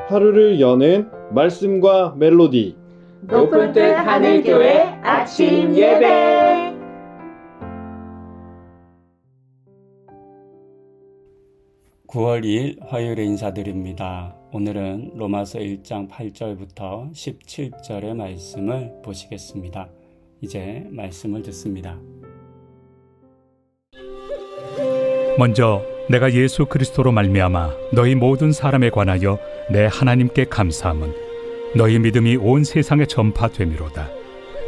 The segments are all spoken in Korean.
하루를 여는 말씀과 멜로디 높은 뜻 하늘교회 아침 예배. (9월 2일) 화요일에 인사드립니다. 오늘은 로마서 1장 8절부터 17절의 말씀을 보시겠습니다. 이제 말씀을 듣습니다. 먼저 내가 예수 그리스도로 말미암아 너희 모든 사람에 관하여 내 하나님께 감사함은 너희 믿음이 온 세상에 전파됨이로다.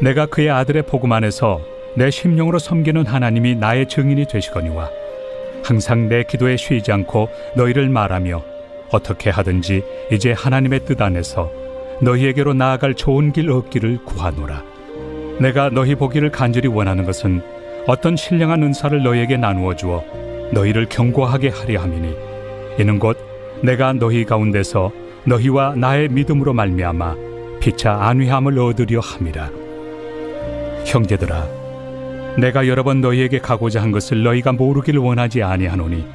내가 그의 아들의 복음 안에서 내 심령으로 섬기는 하나님이 나의 증인이 되시거니와 항상 내 기도에 쉬지 않고 너희를 말하며 어떻게 하든지 이제 하나님의 뜻 안에서 너희에게로 나아갈 좋은 길 얻기를 구하노라. 내가 너희 보기를 간절히 원하는 것은 어떤 신령한 은사를 너희에게 나누어 주어 너희를 경고하게 하려 함이니 이는 곧 내가 너희 가운데서 너희와 나의 믿음으로 말미암아 피차 안위함을 얻으려 함이라. 형제들아, 내가 여러 번 너희에게 가고자 한 것을 너희가 모르기를 원하지 아니하노니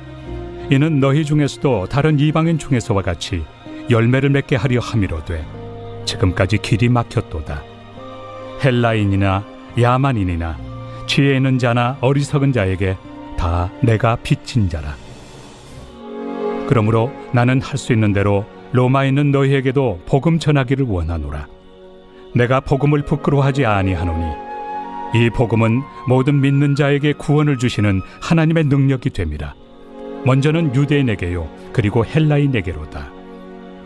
이는 너희 중에서도 다른 이방인 중에서와 같이 열매를 맺게 하려 함이로되 지금까지 길이 막혔도다. 헬라인이나 야만인이나 지혜 있는 자나 어리석은 자에게 다 내가 빚진 자라. 그러므로 나는 할 수 있는 대로 로마에 있는 너희에게도 복음 전하기를 원하노라. 내가 복음을 부끄러워하지 아니하노니 이 복음은 모든 믿는 자에게 구원을 주시는 하나님의 능력이 됨이라. 먼저는 유대인에게요 그리고 헬라인에게로다.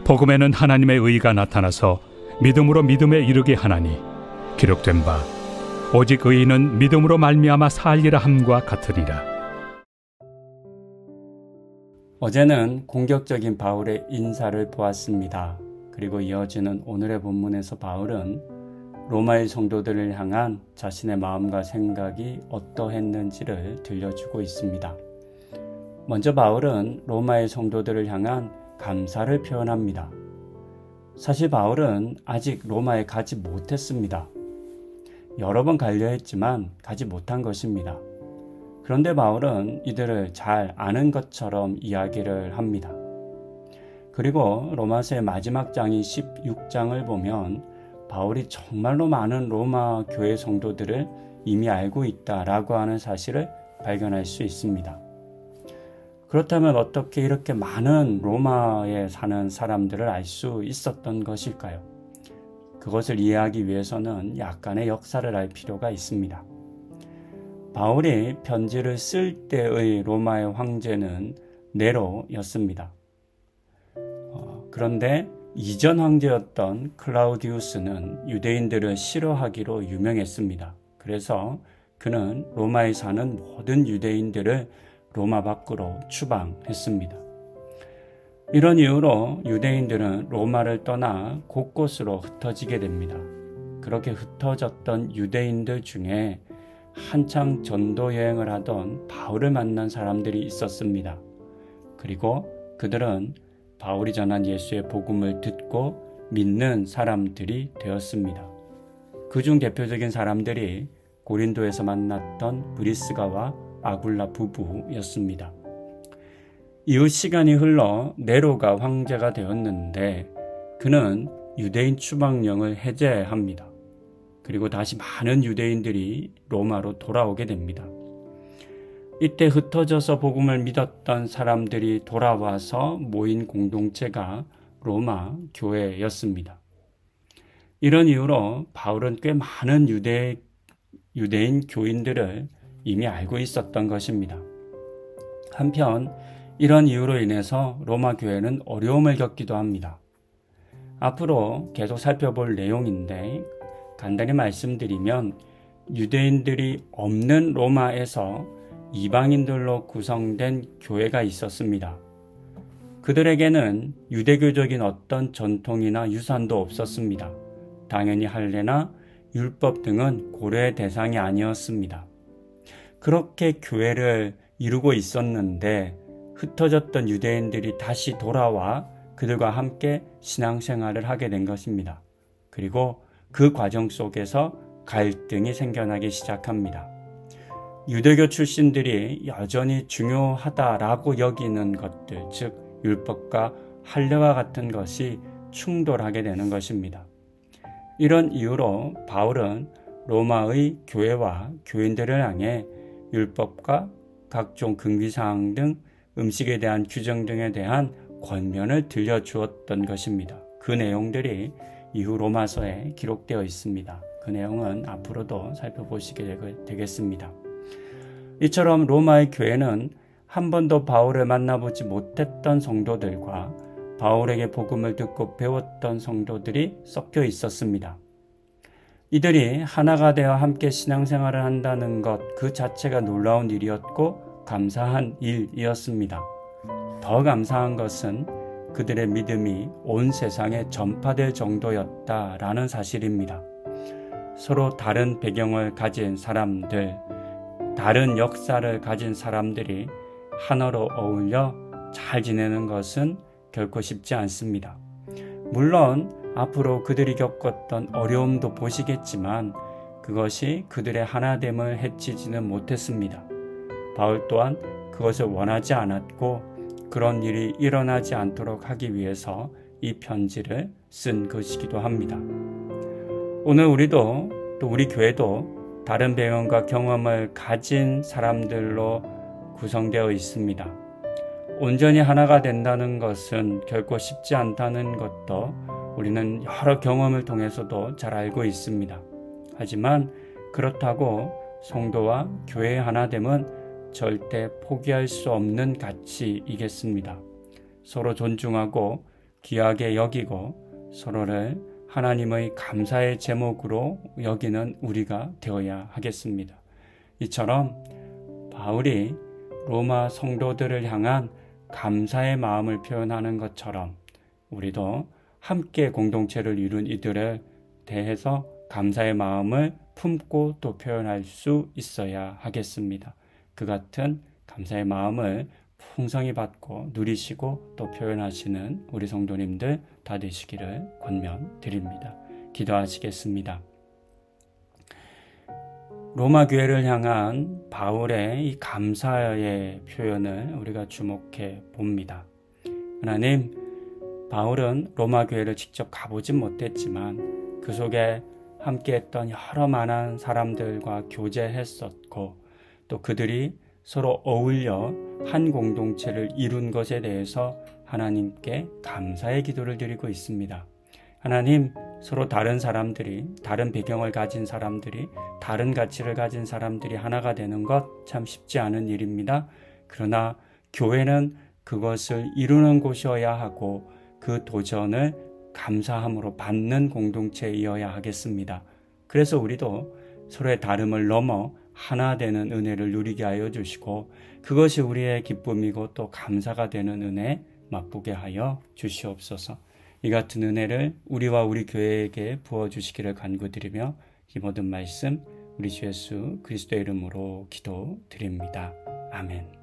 복음에는 하나님의 의가 나타나서 믿음으로 믿음에 이르게 하나니 기록된 바 오직 의인은 믿음으로 말미암아 살리라 함과 같으리라. 어제는 공격적인 바울의 인사를 보았습니다. 그리고 이어지는 오늘의 본문에서 바울은 로마의 성도들을 향한 자신의 마음과 생각이 어떠했는지를 들려주고 있습니다. 먼저 바울은 로마의 성도들을 향한 감사를 표현합니다. 사실 바울은 아직 로마에 가지 못했습니다. 여러 번 가려 했지만 가지 못한 것입니다. 그런데 바울은 이들을 잘 아는 것처럼 이야기를 합니다. 그리고 로마서의 마지막 장인 16장을 보면 바울이 정말로 많은 로마 교회 성도들을 이미 알고 있다라고 하는 사실을 발견할 수 있습니다. 그렇다면 어떻게 이렇게 많은 로마에 사는 사람들을 알 수 있었던 것일까요? 그것을 이해하기 위해서는 약간의 역사를 알 필요가 있습니다. 바울이 편지를 쓸 때의 로마의 황제는 네로였습니다. 그런데 이전 황제였던 클라우디우스는 유대인들을 싫어하기로 유명했습니다. 그래서 그는 로마에 사는 모든 유대인들을 로마 밖으로 추방했습니다. 이런 이유로 유대인들은 로마를 떠나 곳곳으로 흩어지게 됩니다. 그렇게 흩어졌던 유대인들 중에 한창 전도 여행을 하던 바울을 만난 사람들이 있었습니다. 그리고 그들은 바울이 전한 예수의 복음을 듣고 믿는 사람들이 되었습니다. 그중 대표적인 사람들이 고린도에서 만났던 브리스가와 아굴라 부부였습니다. 이후 시간이 흘러 네로가 황제가 되었는데 그는 유대인 추방령을 해제합니다. 그리고 다시 많은 유대인들이 로마로 돌아오게 됩니다. 이때 흩어져서 복음을 믿었던 사람들이 돌아와서 모인 공동체가 로마 교회였습니다. 이런 이유로 바울은 꽤 많은 유대인 교인들을 이미 알고 있었던 것입니다. 한편 이런 이유로 인해서 로마 교회는 어려움을 겪기도 합니다. 앞으로 계속 살펴볼 내용인데 간단히 말씀드리면 유대인들이 없는 로마에서 이방인들로 구성된 교회가 있었습니다. 그들에게는 유대교적인 어떤 전통이나 유산도 없었습니다. 당연히 할례나 율법 등은 고려의 대상이 아니었습니다. 그렇게 교회를 이루고 있었는데 흩어졌던 유대인들이 다시 돌아와 그들과 함께 신앙생활을 하게 된 것입니다. 그리고 그 과정 속에서 갈등이 생겨나기 시작합니다. 유대교 출신들이 여전히 중요하다라고 여기는 것들, 즉 율법과 할례와 같은 것이 충돌하게 되는 것입니다. 이런 이유로 바울은 로마의 교회와 교인들을 향해 율법과 각종 금기사항 등 음식에 대한 규정 등에 대한 권면을 들려주었던 것입니다. 그 내용들이 이후 로마서에 기록되어 있습니다. 그 내용은 앞으로도 살펴보시게 되겠습니다. 이처럼 로마의 교회는 한 번도 바울을 만나보지 못했던 성도들과 바울에게 복음을 듣고 배웠던 성도들이 섞여 있었습니다. 이들이 하나가 되어 함께 신앙생활을 한다는 것 그 자체가 놀라운 일이었고 감사한 일이었습니다. 더 감사한 것은 그들의 믿음이 온 세상에 전파될 정도였다라는 사실입니다. 서로 다른 배경을 가진 사람들, 다른 역사를 가진 사람들이 하나로 어울려 잘 지내는 것은 결코 쉽지 않습니다. 물론 앞으로 그들이 겪었던 어려움도 보시겠지만 그것이 그들의 하나됨을 해치지는 못했습니다. 바울 또한 그것을 원하지 않았고 그런 일이 일어나지 않도록 하기 위해서 이 편지를 쓴 것이기도 합니다. 오늘 우리도 또 우리 교회도 다른 배경과 경험을 가진 사람들로 구성되어 있습니다. 온전히 하나가 된다는 것은 결코 쉽지 않다는 것도 우리는 여러 경험을 통해서도 잘 알고 있습니다. 하지만 그렇다고 성도와 교회의 하나됨은 절대 포기할 수 없는 가치이겠습니다. 서로 존중하고 귀하게 여기고 서로를 하나님의 감사의 제목으로 여기는 우리가 되어야 하겠습니다. 이처럼 바울이 로마 성도들을 향한 감사의 마음을 표현하는 것처럼 우리도 함께 공동체를 이룬 이들에 대해서 감사의 마음을 품고 또 표현할 수 있어야 하겠습니다. 그 같은 감사의 마음을 풍성히 받고 누리시고 또 표현하시는 우리 성도님들 다 되시기를 권면드립니다. 기도하시겠습니다. 로마 교회를 향한 바울의 이 감사의 표현을 우리가 주목해 봅니다. 하나님, 바울은 로마 교회를 직접 가보진 못했지만 그 속에 함께했던 여러 많은 사람들과 교제했었고 또 그들이 서로 어울려 한 공동체를 이룬 것에 대해서 하나님께 감사의 기도를 드리고 있습니다. 하나님, 서로 다른 사람들이, 다른 배경을 가진 사람들이, 다른 가치를 가진 사람들이 하나가 되는 것 참 쉽지 않은 일입니다. 그러나 교회는 그것을 이루는 곳이어야 하고 그 도전을 감사함으로 받는 공동체이어야 하겠습니다. 그래서 우리도 서로의 다름을 넘어 하나 되는 은혜를 누리게 하여 주시고 그것이 우리의 기쁨이고 또 감사가 되는 은혜 맛보게 하여 주시옵소서. 이 같은 은혜를 우리와 우리 교회에게 부어주시기를 간구드리며 이 모든 말씀 우리 주 예수 그리스도의 이름으로 기도드립니다. 아멘.